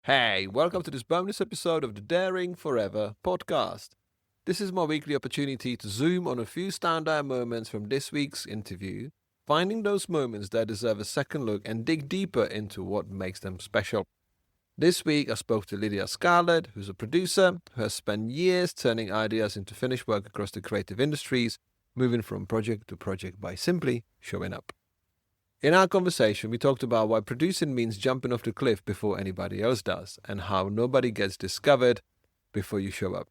Hey, welcome to this bonus episode of the Daring Forever podcast. This is my weekly opportunity to zoom on a few standout moments from this week's interview, finding those moments that deserve a second look and dig deeper into what makes them special. This week I spoke to Lidia Scarlat, who's a producer who has spent years turning ideas into finished work across the creative industries, moving from project to project by simply showing up. In our conversation, we talked about why producing means jumping off the cliff before anybody else does, and how nobody gets discovered before you show up.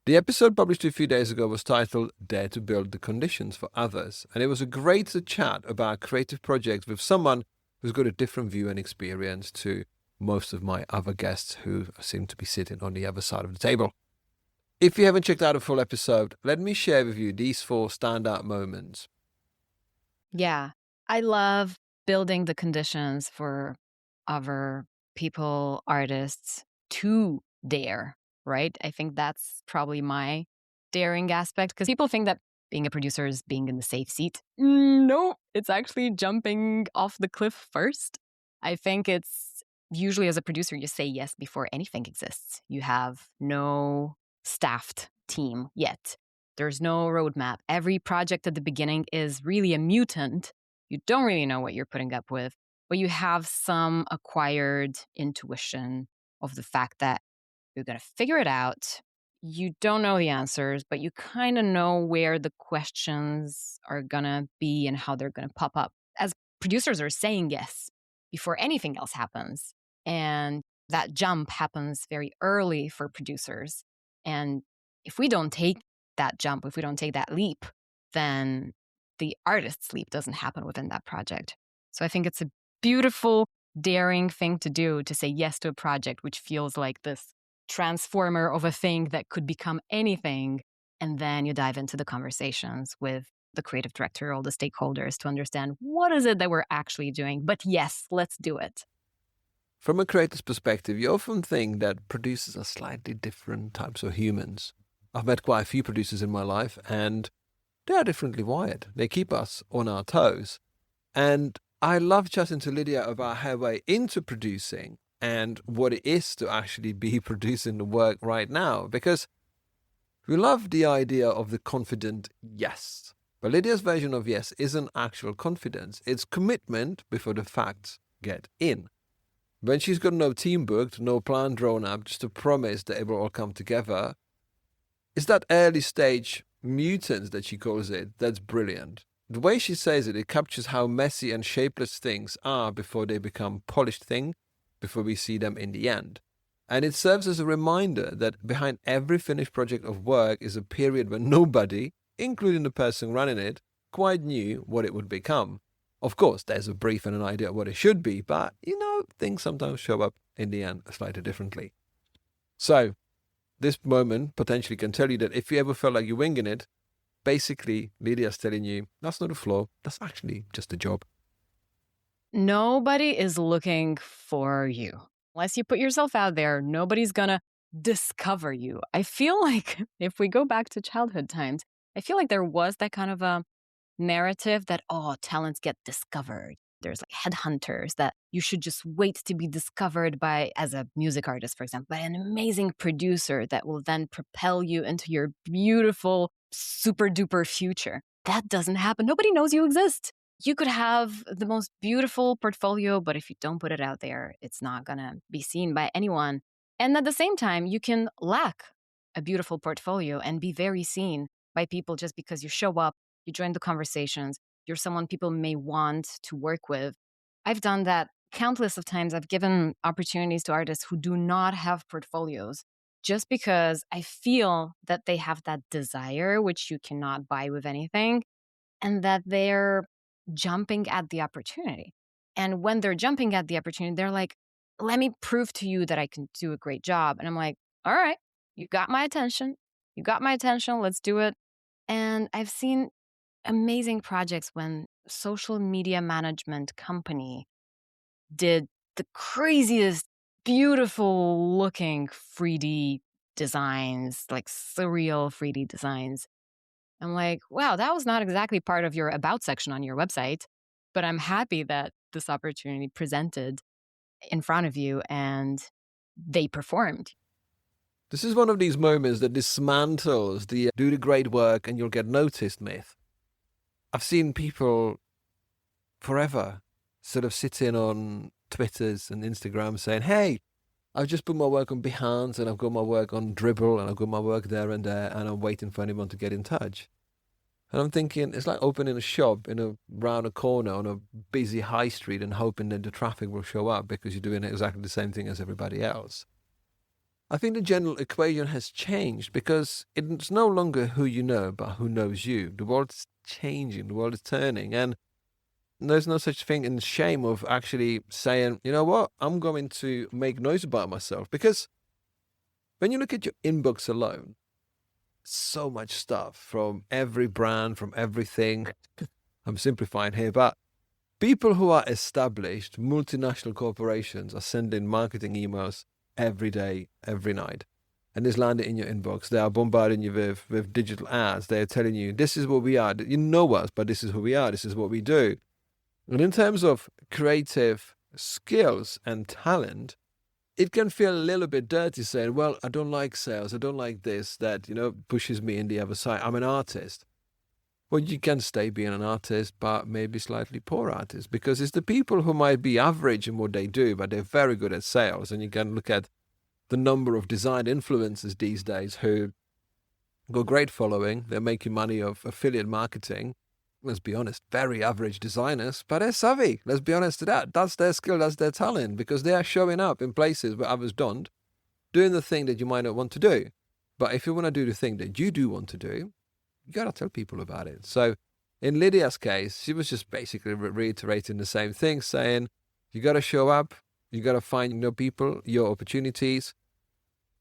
The episode published a few days ago was titled Dare to Build the Conditions for Others, and it was a great chat about creative projects with someone who's got a different view and experience to most of my other guests who seem to be sitting on the other side of the table. If you haven't checked out a full episode, let me share with you these 4 standout moments. Yeah, I love building the conditions for other people, artists to dare, right? I think that's probably my daring aspect because people think that being a producer is being in the safe seat. No, it's actually jumping off the cliff first. I think it's usually as a producer, you say yes before anything exists. You have no staffed team yet. There's no roadmap. Every project at the beginning is really a mutant. You don't really know what you're putting up with, but you have some acquired intuition of the fact that you're going to figure it out. You don't know the answers, but you kind of know where the questions are going to be and how they're going to pop up. As producers are saying yes before anything else happens. And that jump happens very early for producers. And if we don't take that jump, if we don't take that leap, then the artist's leap doesn't happen within that project. So I think it's a beautiful, daring thing to do, to say yes to a project which feels like this transformer of a thing that could become anything. And then you dive into the conversations with the creative director, all the stakeholders to understand what is it that we're actually doing. But yes, let's do it. From a creator's perspective, you often think that producers are slightly different types of humans. I've met quite a few producers in my life, and they are differently wired. They keep us on our toes. And I love chatting to Lidia about her way into producing and what it is to actually be producing the work right now, because we love the idea of the confident yes. But Lydia's version of yes isn't actual confidence. It's commitment before the facts get in. When she's got no team booked, no plan drawn up, just a promise that it will all come together, it's that early stage mutants that she calls it that's brilliant. The way she says it, it captures how messy and shapeless things are before they become polished thing, before we see them in the end. And it serves as a reminder that behind every finished project of work is a period when nobody, including the person running it, quite knew what it would become. Of course, there's a brief and an idea of what it should be, but, things sometimes show up in the end slightly differently. So, this moment potentially can tell you that if you ever felt like you're winging it, basically, Lydia's telling you, that's not a flaw, that's actually just a job. Nobody is looking for you. Unless you put yourself out there, nobody's gonna discover you. I feel like if we go back to childhood times, I feel like there was that kind of a narrative that, talents get discovered. There's like headhunters that you should just wait to be discovered by, as a music artist, for example, by an amazing producer that will then propel you into your beautiful, super duper future. That doesn't happen. Nobody knows you exist. You could have the most beautiful portfolio, but if you don't put it out there, it's not going to be seen by anyone. And at the same time, you can lack a beautiful portfolio and be very seen by people just because you show up, you join the conversations, you're someone people may want to work with. I've done that countless of times. I've given opportunities to artists who do not have portfolios just because I feel that they have that desire, which you cannot buy with anything, and that they're jumping at the opportunity. And when they're jumping at the opportunity, they're like, let me prove to you that I can do a great job. And I'm like, all right, you got my attention. You got my attention. Let's do it. And I've seen amazing projects when social media management company did the craziest, beautiful looking 3D designs, like surreal 3D designs. I'm like, wow, that was not exactly part of your about section on your website, but I'm happy that this opportunity presented. in front of you and they performed. This is one of these moments that dismantles the do the great work and you'll get noticed myth. I've seen people forever sort of sitting on Twitters and Instagram saying, hey, I've just put my work on Behance and I've got my work on Dribble and I've got my work there and I'm waiting for anyone to get in touch. And I'm thinking, it's like opening a shop round a corner on a busy high street and hoping that the traffic will show up because you're doing exactly the same thing as everybody else. I think the general equation has changed because it's no longer who you know, but who knows you. The world is changing, the world is turning, and there's no such thing in shame of actually saying, you know what, I'm going to make noise about myself. Because when you look at your inbox alone, so much stuff from every brand, from everything. I'm simplifying here, but people who are established, multinational corporations are sending marketing emails every day, every night. And it's landed in your inbox. They are bombarding you with digital ads. They are telling you, this is what we are. You know us, but this is who we are. This is what we do. And in terms of creative skills and talent, it can feel a little bit dirty saying, well, I don't like sales. I don't like this, that, pushes me in the other side. I'm an artist. Well, you can stay being an artist, but maybe slightly poor artist, because it's the people who might be average in what they do, but they're very good at sales. And you can look at the number of design influencers these days who got great following. They're making money off affiliate marketing. Let's be honest, very average designers, but they're savvy. Let's be honest to that. That's their skill, that's their talent, because they are showing up in places where others don't, doing the thing that you might not want to do. But if you want to do the thing that you do want to do, you got to tell people about it. So in Lydia's case, she was just basically reiterating the same thing, saying, you got to show up, you got to find your people, your opportunities.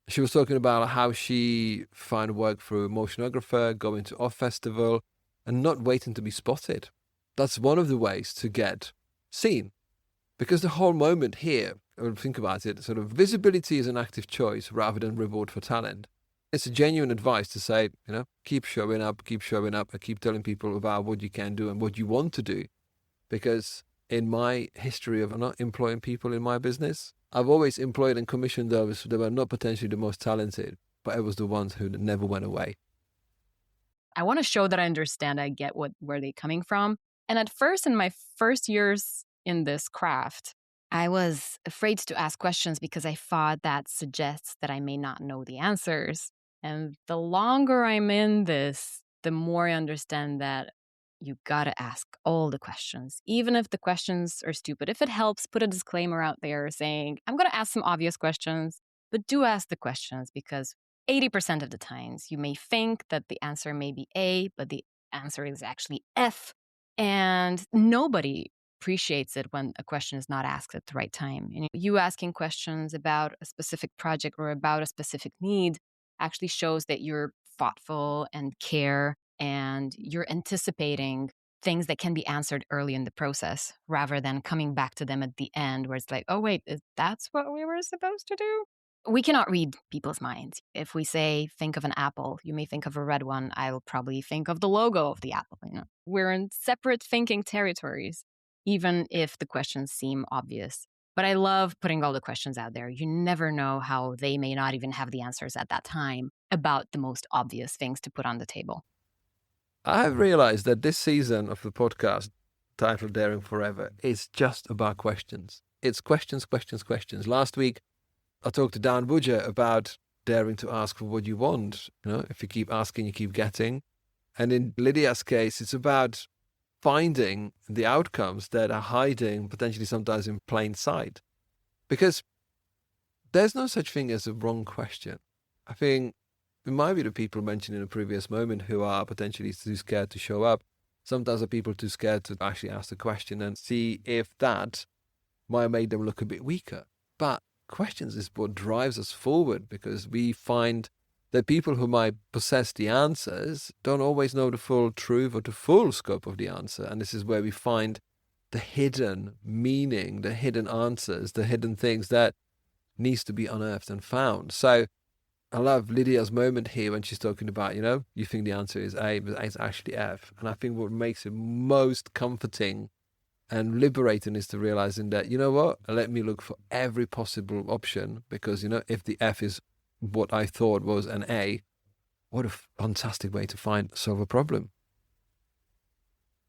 She was talking about how she found work through a motionographer, going to off festival, and not waiting to be spotted. That's one of the ways to get seen. Because the whole moment here, think about it, sort of visibility is an active choice rather than reward for talent. It's a genuine advice to say, keep showing up, and keep telling people about what you can do and what you want to do. Because in my history of not employing people in my business, I've always employed and commissioned those that were not potentially the most talented, but it was the ones who never went away. I want to show that I understand, I get where they're coming from. And at first, in my first years in this craft, I was afraid to ask questions because I thought that suggests that I may not know the answers. And the longer I'm in this, the more I understand that you gotta ask all the questions, even if the questions are stupid. If it helps, put a disclaimer out there saying, I'm gonna ask some obvious questions, but do ask the questions because 80% of the times you may think that the answer may be A, but the answer is actually F. And nobody appreciates it when a question is not asked at the right time. You asking questions about a specific project or about a specific need actually shows that you're thoughtful and care and you're anticipating things that can be answered early in the process rather than coming back to them at the end where it's like, oh, wait, that's what we were supposed to do? We cannot read people's minds. If we say, think of an apple, you may think of a red one. I will probably think of the logo of the apple. We're in separate thinking territories, even if the questions seem obvious. But I love putting all the questions out there. You never know how they may not even have the answers at that time about the most obvious things to put on the table. I have realized that this season of the podcast, titled Daring Forever, is just about questions. It's questions, questions, questions. Last week, I talked to Dan Budger about daring to ask for what you want. If you keep asking, you keep getting. And in Lydia's case, it's about finding the outcomes that are hiding potentially sometimes in plain sight. Because there's no such thing as a wrong question. I think it might be the people mentioned in a previous moment who are potentially too scared to show up. Sometimes are people too scared to actually ask the question and see if that might make them look a bit weaker. But questions is what drives us forward, because we find that people who might possess the answers don't always know the full truth or the full scope of the answer. And this is where we find the hidden meaning, the hidden answers, the hidden things that needs to be unearthed and found. So I love Lydia's moment here when she's talking about, you think the answer is A, but it's actually F. And I think what makes it most comforting And liberating is to realizing that, you know what, let me look for every possible option, because, if the F is what I thought was an A, what a fantastic way to solve a problem.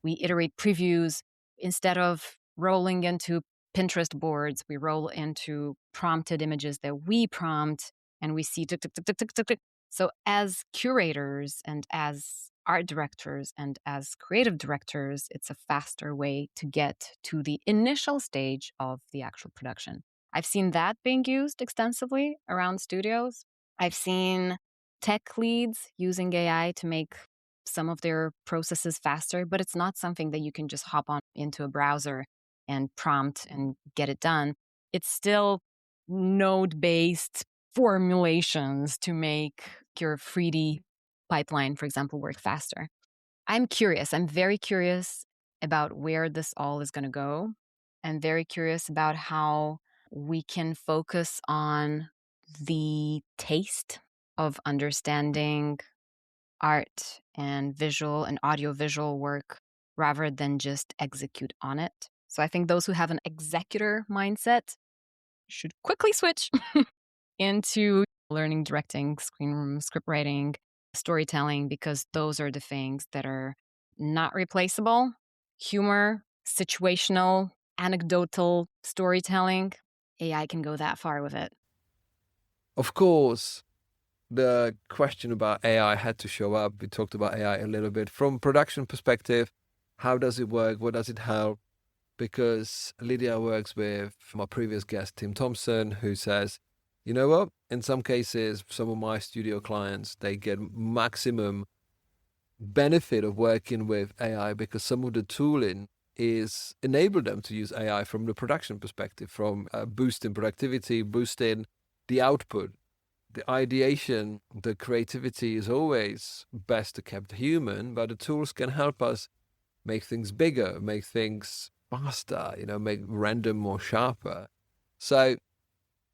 We iterate previews. Instead of rolling into Pinterest boards, we roll into prompted images that we prompt, and we see tick, tick, tick, tick, tick, tick, tick. So as curators and as art directors and as creative directors, it's a faster way to get to the initial stage of the actual production. I've seen that being used extensively around studios. I've seen tech leads using AI to make some of their processes faster, but it's not something that you can just hop on into a browser and prompt and get it done. It's still node-based formulations to make your 3D pipeline, for example, work faster. I'm curious. I'm very curious about where this all is going to go. I'm very curious about how we can focus on the taste of understanding art and visual and audiovisual work rather than just execute on it. So I think those who have an executor mindset should quickly switch into learning directing, script writing, storytelling, because those are the things that are not replaceable. Humor, situational, anecdotal storytelling, AI can go that far with it. Of course, the question about AI had to show up. We talked about AI a little bit from production perspective. How does it work? What does it help? Because Lidia works with my previous guest, Tim Thompson, who says, you know what? In some cases, some of my studio clients, they get maximum benefit of working with AI because some of the tooling is enable them to use AI from the production perspective, from boosting productivity, boosting the output. The ideation, the creativity is always best to keep human, but the tools can help us make things bigger, make things faster, make random more sharper. So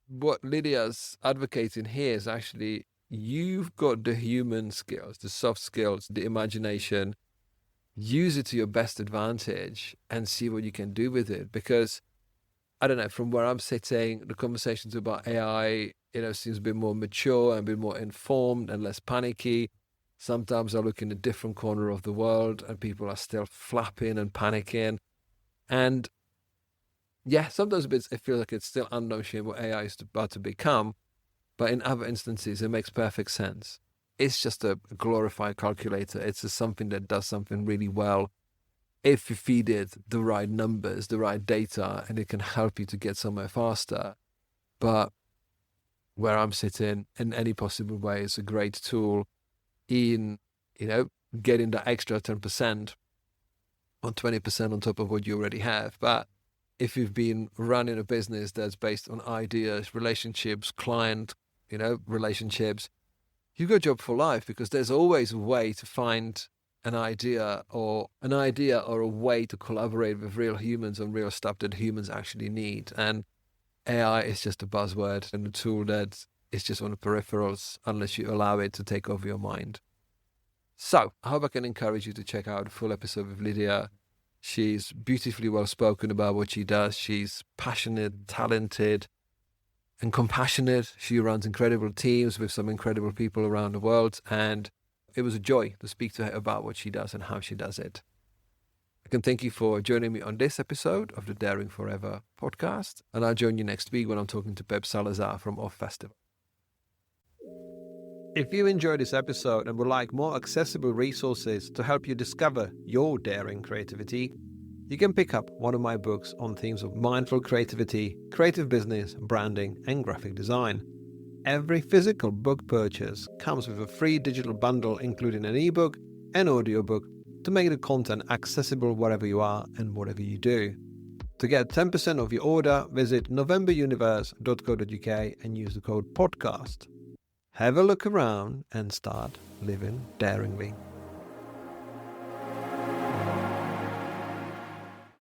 what Lydia's advocating here is actually you've got the human skills, the soft skills, the imagination. Use it to your best advantage and see what you can do with it. Because I don't know, from where I'm sitting, the conversations about AI, seems a bit more mature and a bit more informed and less panicky. Sometimes I look in a different corner of the world and people are still flapping and panicking. And yeah, sometimes it feels like it's still unknown what AI is about to become. But in other instances, it makes perfect sense. It's just a glorified calculator. It's just something that does something really well. If you feed it the right numbers, the right data, and it can help you to get somewhere faster. But where I'm sitting, in any possible way, it's a great tool in, getting the extra 10% or 20% on top of what you already have. But if you've been running a business that's based on ideas, relationships, client, relationships, you've got a job for life, because there's always a way to find an idea or a way to collaborate with real humans on real stuff that humans actually need. And AI is just a buzzword and a tool that is just on the peripherals unless you allow it to take over your mind. So I hope I can encourage you to check out a full episode with Lidia. She's beautifully well spoken about what she does. She's passionate, talented, and compassionate. She runs incredible teams with some incredible people around the world. And it was a joy to speak to her about what she does and how she does it. I can thank you for joining me on this episode of the Daring Forever podcast. And I'll join you next week when I'm talking to Pep Salazar from Off Festival. If you enjoyed this episode and would like more accessible resources to help you discover your daring creativity, you can pick up one of my books on themes of mindful creativity, creative business, branding, and graphic design. Every physical book purchase comes with a free digital bundle including an ebook and audiobook to make the content accessible wherever you are and whatever you do. To get 10% of your order, visit novemberuniverse.co.uk and use the code podcast. Have a look around and start living daringly.